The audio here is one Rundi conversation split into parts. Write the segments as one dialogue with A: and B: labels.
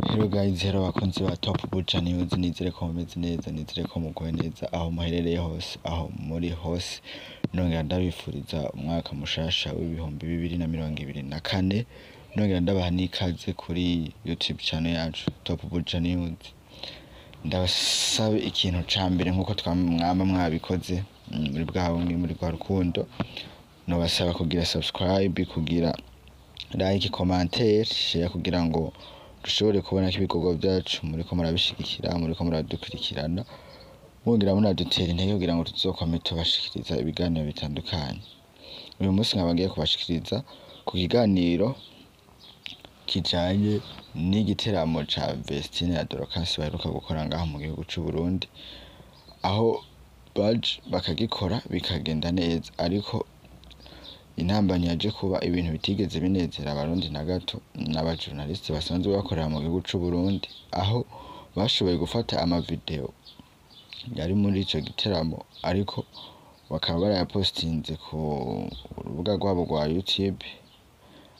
A: Hello guys, hello bakunzi ba Top Buja News, nizere ko mumeze neza, nizere ko muguwe neza aho muherereye hose, aho muri hose. Nongera ndabifuriza umwaka mushasha w'ibihumbi 2024. Nongera ndabaha n'ikaze kuri YouTube channel yacu Top Buja News. Ndabasabe ikintu ca mbere nkuko twamwama mwabikoze muri bwabumwe muri kwa rukundo. Nobasaba kugira subscribe, kugira like, commentaire, share kugira ngo dushobore kubona ko ibikorwa byacu muriko murabishigikira, muriko muradukurikirana, mwongera munadutera intege kugira ngo tuzokwame tubashikiriza ibiganiro bitandukanye. Uyu munsi nkabagiye kubashikiriza ku kiganiro kijanye n'igiteramo ca Vestine ya Dorcas baheruka gukora ngaho mu gihugu c'u Burundi, aho baje bakagikora bikagenda neza, ariko intambamyi yaje kuba ibintu bitigeze binezera abarundi na gato n'abajournaliste basanzwe bakorera mu gihugu c'u Burundi, aho bashoboye gufata amavideo yari muri ico giteramo ariko bakaba barayapostinze ku rubuga rwabo rwa YouTube,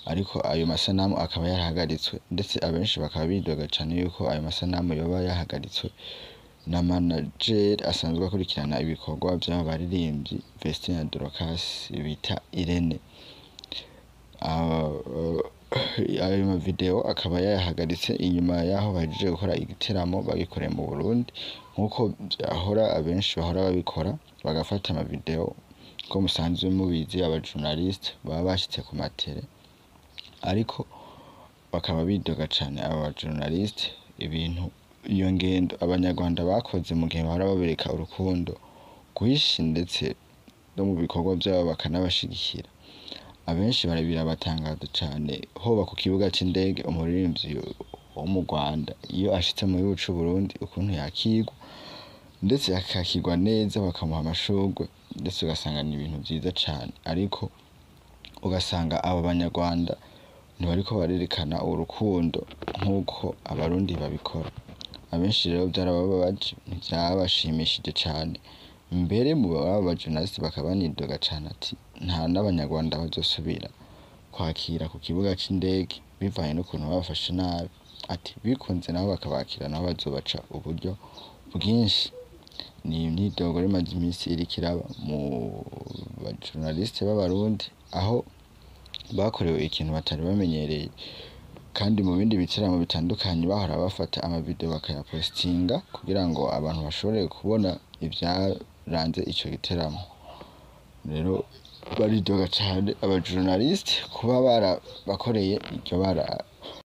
A: ariko ayo masanamu akaba yarahagaritswe, ndetse abenshi bakaba bidoga cane yuko ayo masanamu yoba yahagaritswe na manager asanzwe akurikirana ibikorwa by'aba baririmbyi Vestine na Dorcas bita Irène. Ayo mavideo akaba yahagaritse inyuma yaho bahejeje gukora igiteramo bagikoreye mu Burundi, nkuko byahora abenshi bahora babikora, bagafata amavideo ko musanzwe mubizi abajournaliste baba bashitse ku matere, ariko bakaba bidoga cane aba journaliste ibintu iyo ngendo abanyarwanda bakoze mu gihe bahora babereka urukundo rwinshi, ndetse no mu bikorwa byabo bakanabashigikira. Abenshi barabibatangaza cane hoba ku kibuga c'indege umuririmbyi wo mu Rwanda iyo ashitse mu gihugu c'u Burundi ukuntu yakigwa, ndetse akakigwa neza, bakamuha amashurwe, ndetse ugasanga ni ibintu vyiza cane, ariko ugasanga abo banyarwanda ntibariko barerekana urukundo nkuko abarundi babikora. Abenshi rero byarababaje, ntibyabashimishije cane, mbere mu baba journaliste bakaba banidoga cane ati nta n'abanyarwanda bazosubira kwakira ku kibuga c'indege bivanye n'ukuntu babafashe nabi, ati bikunze nabo bakabakira nabo bazobaca uburyo bwinshi. Ni imyidogo imaze iminsi iriko iraba mu ba journaliste b'abarundi, aho bakorewe ikintu batari bamenyereye, kandi mu bindi bitaramo bitandukanye bahora bafata amavideo bakayapostinga kugira ngo abantu bashobore kubona ivyaranze ico giteramo. Rero baridoga cane aba journaliste kuba barabakoreye iryo bara